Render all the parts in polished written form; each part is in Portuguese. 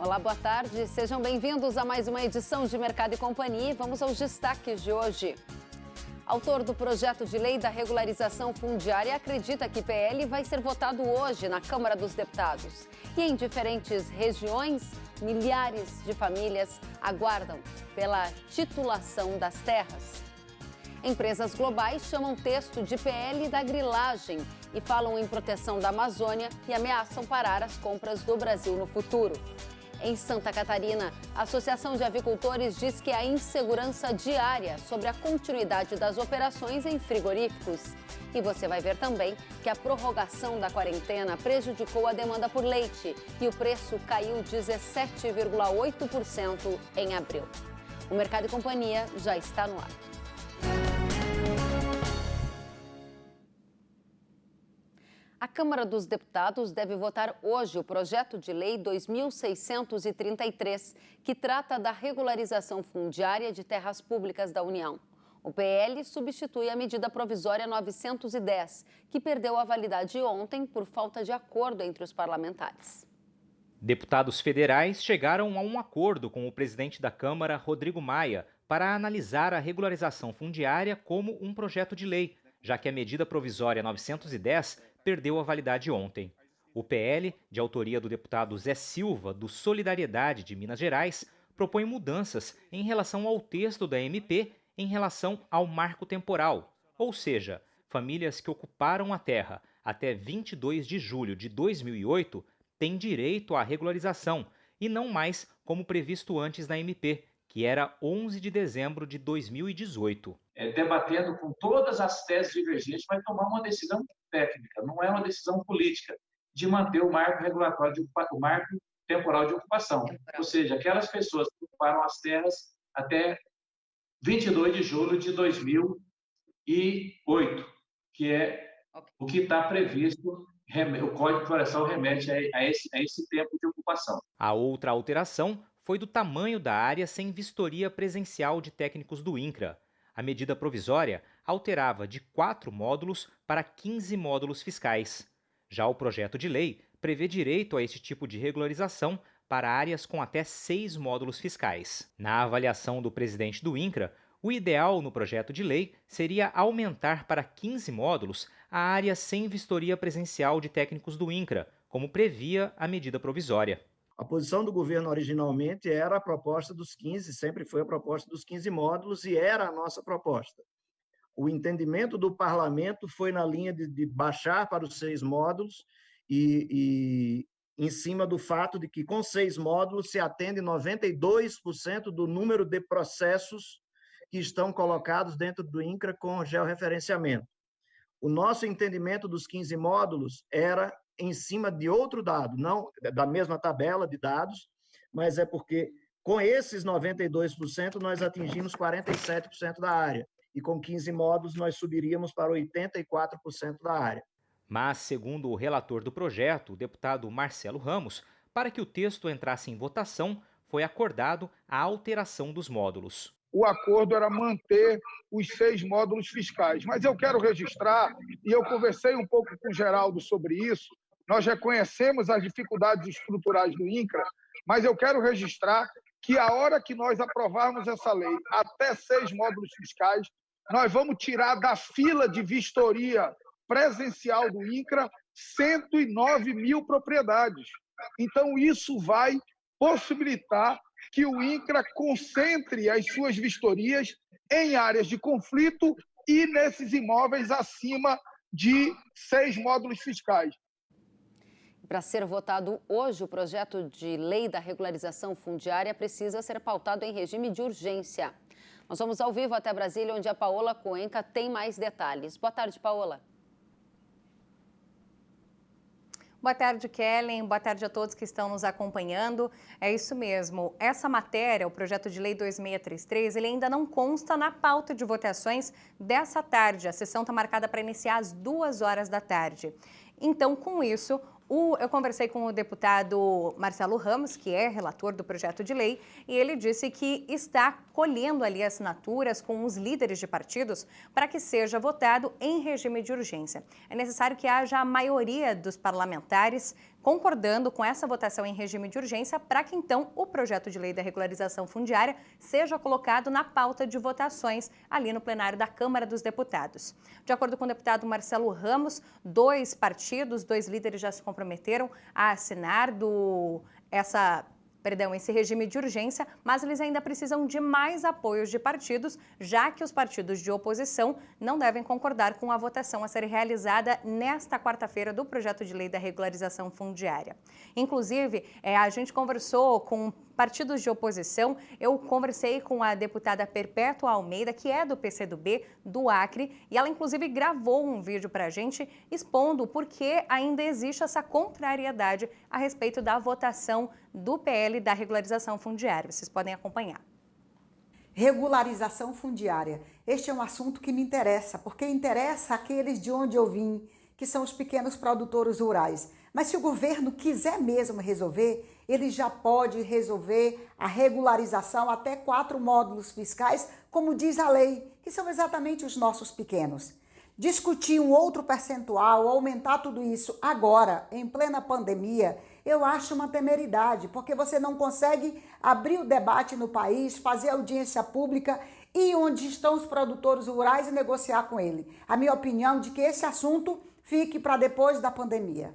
Olá, boa tarde. Sejam bem-vindos a mais uma edição de Mercado e Companhia. Vamos aos destaques de hoje. Autor do projeto de lei da regularização fundiária acredita que PL vai ser votado hoje na Câmara dos Deputados. E em diferentes regiões, milhares de famílias aguardam pela titulação das terras. Empresas globais chamam texto de PL da grilagem e falam em proteção da Amazônia e ameaçam parar as compras do Brasil no futuro. Em Santa Catarina, a Associação de Avicultores diz que há insegurança diária sobre a continuidade das operações em frigoríficos. E você vai ver também que a prorrogação da quarentena prejudicou a demanda por leite e o preço caiu 17,8% em abril. O Mercado e Companhia já está no ar. A Câmara dos Deputados deve votar hoje o projeto de lei 2633, que trata da regularização fundiária de terras públicas da União. O PL substitui a medida provisória 910, que perdeu a validade ontem por falta de acordo entre os parlamentares. Deputados federais chegaram a um acordo com o presidente da Câmara, Rodrigo Maia, para analisar a regularização fundiária como um projeto de lei, já que a medida provisória 910 perdeu a validade ontem. O PL, de autoria do deputado Zé Silva, do Solidariedade de Minas Gerais, propõe mudanças em relação ao texto da MP em relação ao marco temporal, ou seja, famílias que ocuparam a terra até 22 de julho de 2008 têm direito à regularização e não mais como previsto antes da MP, que era 11 de dezembro de 2018. Debatendo com todas as teses divergentes, vai tomar uma decisão técnica, não é uma decisão política, de manter o marco regulatório, o marco temporal de ocupação. Ou seja, aquelas pessoas que ocuparam as terras até 22 de julho de 2008, que é o que está previsto, o Código Florestal remete a esse tempo de ocupação. A outra alteração foi do tamanho da área sem vistoria presencial de técnicos do INCRA. A medida provisória alterava de 4 módulos para 15 módulos fiscais. Já o projeto de lei prevê direito a esse tipo de regularização para áreas com até 6 módulos fiscais. Na avaliação do presidente do INCRA, o ideal no projeto de lei seria aumentar para 15 módulos a área sem vistoria presencial de técnicos do INCRA, como previa a medida provisória. A posição do governo originalmente era a proposta dos 15, sempre foi a proposta dos 15 módulos e era a nossa proposta. O entendimento do parlamento foi na linha de baixar para os 6 módulos e em cima do fato de que com 6 módulos se atende 92% do número de processos que estão colocados dentro do INCRA com georreferenciamento. O nosso entendimento dos 15 módulos era em cima de outro dado, não da mesma tabela de dados, mas é porque com esses 92% nós atingimos 47% da área, e com 15 módulos nós subiríamos para 84% da área. Mas, segundo o relator do projeto, o deputado Marcelo Ramos, para que o texto entrasse em votação, foi acordado a alteração dos módulos. O acordo era manter os 6 módulos fiscais. Mas eu quero registrar, e eu conversei um pouco com o Geraldo sobre isso, nós reconhecemos as dificuldades estruturais do INCRA, mas eu quero registrar que a hora que nós aprovarmos essa lei, até 6 módulos fiscais, nós vamos tirar da fila de vistoria presencial do INCRA 109 mil propriedades. Então, isso vai possibilitar que o INCRA concentre as suas vistorias em áreas de conflito e nesses imóveis acima de 6 módulos fiscais. Para ser votado hoje, o projeto de lei da regularização fundiária precisa ser pautado em regime de urgência. Nós vamos ao vivo até Brasília, onde a Paola Cuenca tem mais detalhes. Boa tarde, Paola. Boa tarde, Kellen. Boa tarde a todos que estão nos acompanhando. É isso mesmo. Essa matéria, o projeto de lei 2633, ele ainda não consta na pauta de votações dessa tarde. A sessão está marcada para iniciar às 2 horas da tarde. Então, com isso, eu conversei com o deputado Marcelo Ramos, que é relator do projeto de lei, e ele disse que está colhendo ali assinaturas com os líderes de partidos para que seja votado em regime de urgência. É necessário que haja a maioria dos parlamentares concordando com essa votação em regime de urgência para que então o projeto de lei da regularização fundiária seja colocado na pauta de votações ali no plenário da Câmara dos Deputados. De acordo com o deputado Marcelo Ramos, 2 partidos, 2 líderes já se comprometeram a assinar esse regime de urgência, mas eles ainda precisam de mais apoios de partidos, já que os partidos de oposição não devem concordar com a votação a ser realizada nesta quarta-feira do projeto de lei da regularização fundiária. Inclusive, a gente conversou com partidos de oposição, eu conversei com a deputada Perpétua Almeida, que é do PCdoB, do Acre, e ela inclusive gravou um vídeo para a gente expondo por que ainda existe essa contrariedade a respeito da votação do PL da regularização fundiária. Vocês podem acompanhar. Regularização fundiária. Este é um assunto que me interessa, porque interessa aqueles de onde eu vim, que são os pequenos produtores rurais. Mas se o governo quiser mesmo resolver, ele já pode resolver a regularização até 4 módulos fiscais, como diz a lei, que são exatamente os nossos pequenos. Discutir um outro percentual, aumentar tudo isso agora, em plena pandemia, eu acho uma temeridade, porque você não consegue abrir o debate no país, fazer audiência pública e onde estão os produtores rurais e negociar com ele. A minha opinião é de que esse assunto fique para depois da pandemia.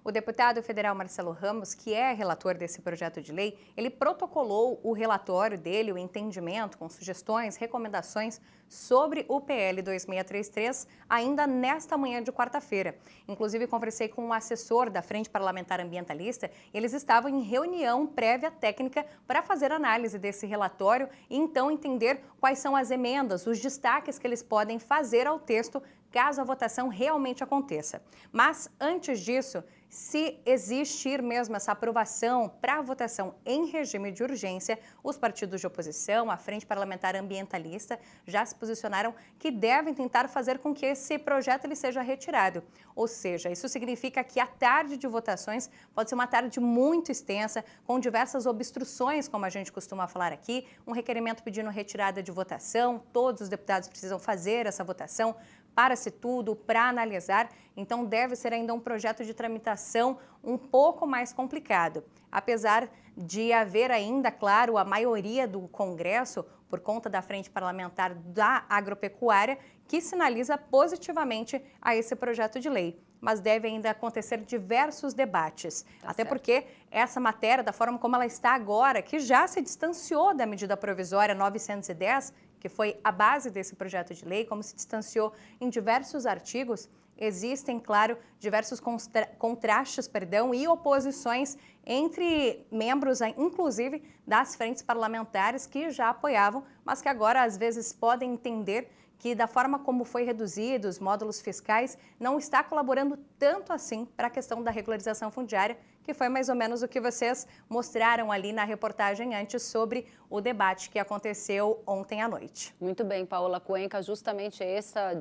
O deputado federal Marcelo Ramos, que é relator desse projeto de lei, ele protocolou o relatório dele, o entendimento, com sugestões, recomendações sobre o PL 2633, ainda nesta manhã de quarta-feira. Inclusive, conversei com um assessor da Frente Parlamentar Ambientalista, eles estavam em reunião prévia técnica para fazer análise desse relatório e então entender quais são as emendas, os destaques que eles podem fazer ao texto caso a votação realmente aconteça. Mas, antes disso, se existir mesmo essa aprovação para a votação em regime de urgência, os partidos de oposição, a Frente Parlamentar Ambientalista, já se posicionaram que devem tentar fazer com que esse projeto ele seja retirado. Ou seja, isso significa que a tarde de votações pode ser uma tarde muito extensa, com diversas obstruções, como a gente costuma falar aqui, um requerimento pedindo retirada de votação, todos os deputados precisam fazer essa votação, para-se tudo, para analisar, então deve ser ainda um projeto de tramitação um pouco mais complicado. Apesar de haver ainda, claro, a maioria do Congresso, por conta da Frente Parlamentar da Agropecuária, que sinaliza positivamente a esse projeto de lei. Mas deve ainda acontecer diversos debates, até porque essa matéria, da forma como ela está agora, que já se distanciou da medida provisória 910, que foi a base desse projeto de lei, como se distanciou em diversos artigos, existem, claro, diversos contrastes, e oposições entre membros, inclusive, das frentes parlamentares que já apoiavam, mas que agora, às vezes, podem entender que, da forma como foi reduzido os módulos fiscais, não está colaborando tanto assim para a questão da regularização fundiária, que foi mais ou menos o que vocês mostraram ali na reportagem antes sobre o debate que aconteceu ontem à noite. Muito bem, Paola Cuenca, justamente essa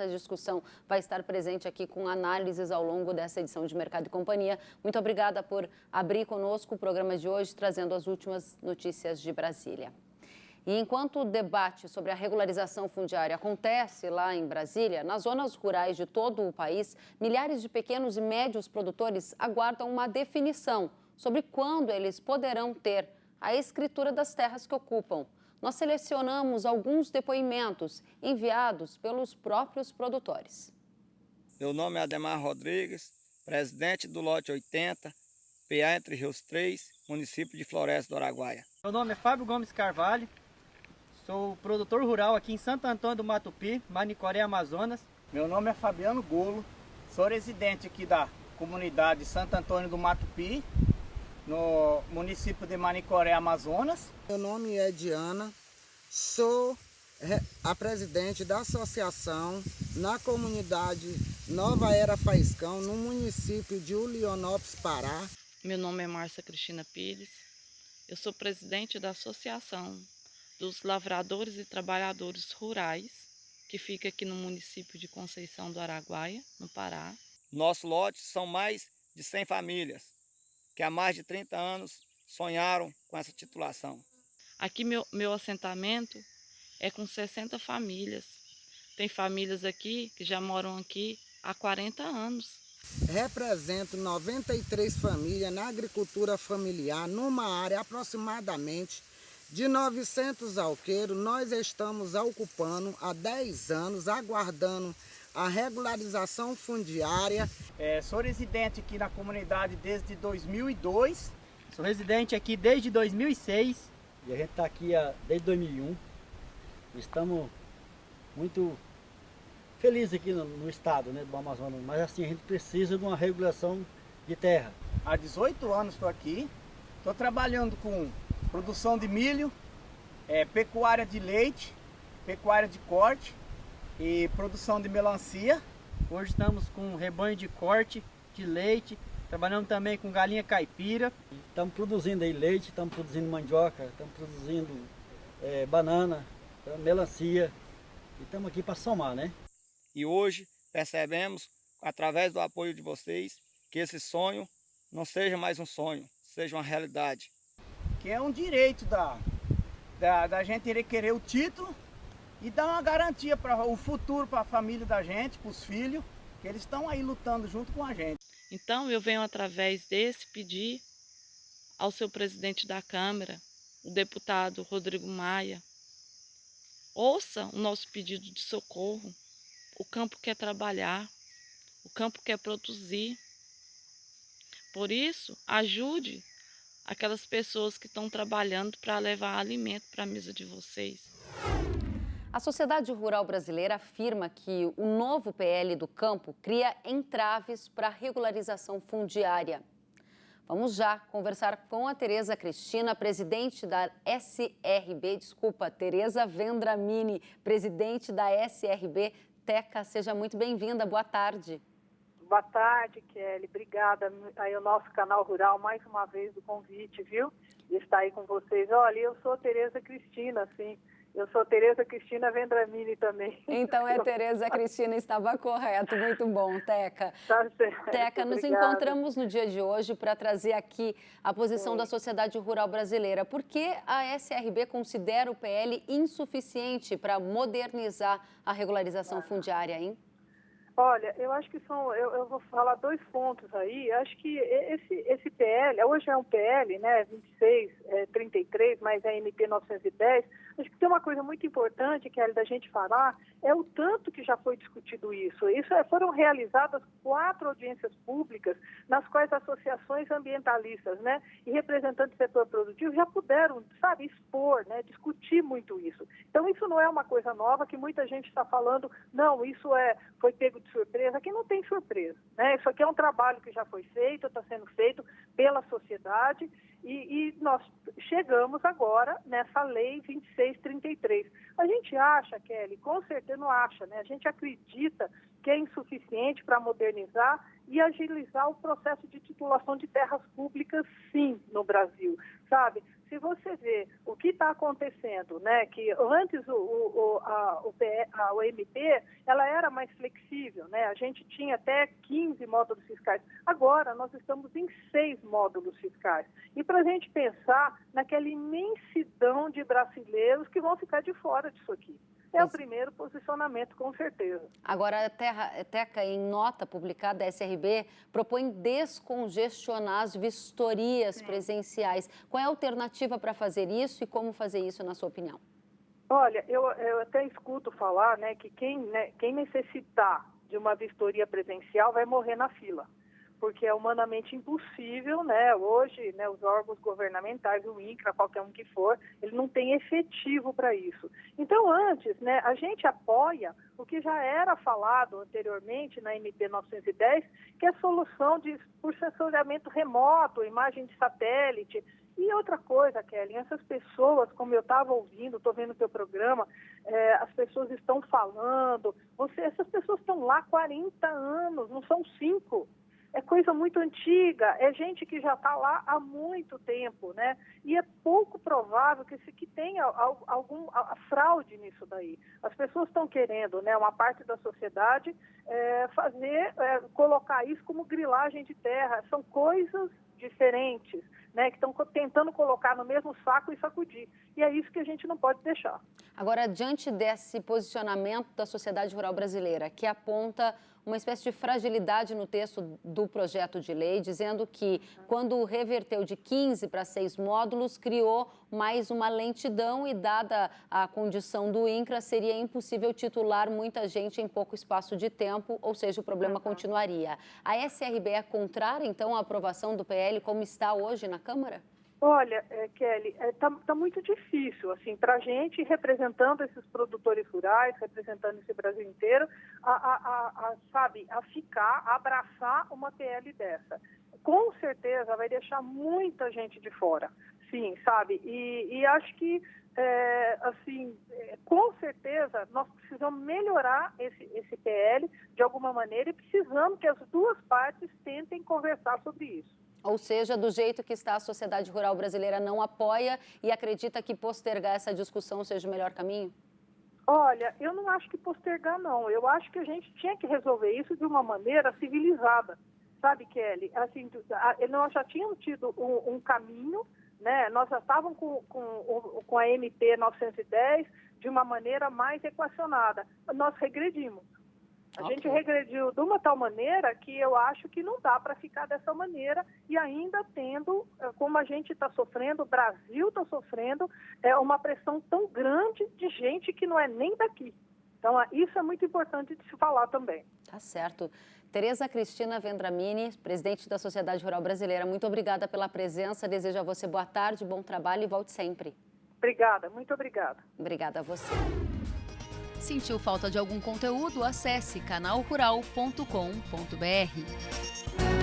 discussão vai estar presente aqui com análises ao longo dessa edição de Mercado e Companhia. Muito obrigada por abrir conosco o programa de hoje, trazendo as últimas notícias de Brasília. E enquanto o debate sobre a regularização fundiária acontece lá em Brasília, nas zonas rurais de todo o país, milhares de pequenos e médios produtores aguardam uma definição sobre quando eles poderão ter a escritura das terras que ocupam. Nós selecionamos alguns depoimentos enviados pelos próprios produtores. Meu nome é Ademar Rodrigues, presidente do lote 80, PA Entre Rios 3, município de Floresta do Araguaia. Meu nome é Fábio Gomes Carvalho, sou produtor rural aqui em Santo Antônio do Matupi, Manicoré, Amazonas. Meu nome é Fabiano Golo, sou residente aqui da comunidade Santo Antônio do Matupi, no município de Manicoré, Amazonas. Meu nome é Diana, sou a presidente da associação na comunidade Nova Era Faiscão, no município de Ulionópolis, Pará. Meu nome é Márcia Cristina Pires, eu sou presidente da Associação dos Lavradores e Trabalhadores Rurais, que fica aqui no município de Conceição do Araguaia, no Pará. Nosso lote são mais de 100 famílias, que há mais de 30 anos sonharam com essa titulação. Aqui meu assentamento é com 60 famílias. Tem famílias aqui que já moram aqui há 40 anos. Represento 93 famílias na agricultura familiar, numa área aproximadamente de 900 alqueiros. Nós estamos ocupando há 10 anos, aguardando a regularização fundiária. Sou residente aqui na comunidade desde 2002. Sou residente aqui desde 2006. E a gente está aqui desde 2001. Estamos muito felizes aqui no estado, né, do Amazonas. Mas assim, a gente precisa de uma regulação de terra. Há 18 anos estou aqui. Estou trabalhando com produção de milho, pecuária de leite, pecuária de corte e produção de melancia. Hoje estamos com um rebanho de corte, de leite, trabalhando também com galinha caipira. Estamos produzindo aí leite, estamos produzindo mandioca, estamos produzindo banana, melancia. E estamos aqui para somar, né? E hoje percebemos, através do apoio de vocês, que esse sonho não seja mais um sonho, seja uma realidade. Que é um direito da gente querer o título e dar uma garantia para o futuro, para a família da gente, para os filhos, que eles estão aí lutando junto com a gente. Então eu venho através desse pedir ao seu presidente da Câmara, o deputado Rodrigo Maia, ouça o nosso pedido de socorro. O campo quer trabalhar, o campo quer produzir. Por isso, ajude aquelas pessoas que estão trabalhando para levar alimento para a mesa de vocês. A Sociedade Rural Brasileira afirma que o novo PL do campo cria entraves para a regularização fundiária. Vamos já conversar com a Tereza Cristina, presidente da Tereza Vendramini, presidente da SRB. Teca, seja muito bem-vinda, boa tarde. Boa tarde, Kelly. Obrigada aí ao nosso canal Rural mais uma vez do convite, viu? De estar aí com vocês. Olha, eu sou Tereza Cristina, sim. Eu sou Tereza Cristina Vendramini também. Então Tereza Cristina, estava correto. Muito bom, Teca. Tá certo. Teca, nos encontramos no dia de hoje para trazer aqui a posição da Sociedade Rural Brasileira. Por que a SRB considera o PL insuficiente para modernizar a regularização fundiária, hein? Olha, eu acho que eu vou falar dois pontos aí. Eu acho que esse PL, hoje é um PL, né, 2633, mas é MP 910. Acho que tem uma coisa muito importante, Kelly, da gente falar, é o tanto que já foi discutido isso. Foram realizadas 4 audiências públicas, nas quais associações ambientalistas, né, e representantes do setor produtivo já puderam, sabe, expor, né, discutir muito isso. Então, isso não é uma coisa nova que muita gente está falando, não, isso foi pego de surpresa. Aqui não tem surpresa, né? Isso aqui é um trabalho que já foi feito, está sendo feito pela sociedade e nós chegamos agora nessa lei 2633. A gente acha, Kelly, com certeza não acha, né? A gente acredita que é insuficiente para modernizar e agilizar o processo de titulação de terras públicas, sim, no Brasil, sabe? Se você vê o que está acontecendo, né, que antes o MP, ela era mais flexível, né, a gente tinha até 15 módulos fiscais, agora nós estamos em 6 módulos fiscais. E para a gente pensar naquela imensidão de brasileiros que vão ficar de fora disso aqui. É o primeiro posicionamento, com certeza. Agora, a Teca, em nota publicada, a SRB propõe descongestionar as vistorias presenciais. Qual é a alternativa para fazer isso e como fazer isso, na sua opinião? Olha, eu até escuto falar, né, que quem necessitar de uma vistoria presencial vai morrer na fila, porque é humanamente impossível, né? Hoje, né, os órgãos governamentais, o INCRA, qualquer um que for, ele não tem efetivo para isso. Então, antes, né, a gente apoia o que já era falado anteriormente na MP 910, que é a solução por sensoriamento remoto, imagem de satélite. E outra coisa, Kelly, essas pessoas, como eu estava ouvindo, estou vendo o teu programa, as pessoas estão falando, essas pessoas estão lá há 40 anos, não são 5. É coisa muito antiga, é gente que já está lá há muito tempo, né? E é pouco provável que tenha alguma fraude nisso daí. As pessoas estão querendo, né, uma parte da sociedade, colocar isso como grilagem de terra. São coisas diferentes, né, que estão tentando colocar no mesmo saco e sacudir. E é isso que a gente não pode deixar. Agora, diante desse posicionamento da Sociedade Rural Brasileira, que aponta uma espécie de fragilidade no texto do projeto de lei, dizendo que quando reverteu de 15 para 6 módulos, criou mais uma lentidão e, dada a condição do INCRA, seria impossível titular muita gente em pouco espaço de tempo, ou seja, o problema continuaria. A SRB é contrária, então, à aprovação do PL como está hoje na Câmara? Olha, Kelly, tá muito difícil, assim, para a gente, representando esses produtores rurais, representando esse Brasil inteiro, abraçar uma PL dessa. Com certeza vai deixar muita gente de fora, sim, sabe? E acho que, com certeza, nós precisamos melhorar esse PL de alguma maneira e precisamos que as duas partes tentem conversar sobre isso. Ou seja, do jeito que está, a sociedade rural brasileira não apoia e acredita que postergar essa discussão seja o melhor caminho? Olha, eu não acho que postergar, não. Eu acho que a gente tinha que resolver isso de uma maneira civilizada. Sabe, Kelly? Assim, nós já tínhamos tido um caminho, né? Nós já estávamos com a MP 910 de uma maneira mais equacionada. Nós regredimos. A gente regrediu de uma tal maneira que eu acho que não dá para ficar dessa maneira e ainda tendo, como a gente está sofrendo, o Brasil está sofrendo, uma pressão tão grande de gente que não é nem daqui. Então, isso é muito importante de se falar também. Tá certo. Tereza Cristina Vendramini, presidente da Sociedade Rural Brasileira, muito obrigada pela presença. Desejo a você boa tarde, bom trabalho e volte sempre. Obrigada, muito obrigada. Obrigada a você. Sentiu falta de algum conteúdo? Acesse canalrural.com.br.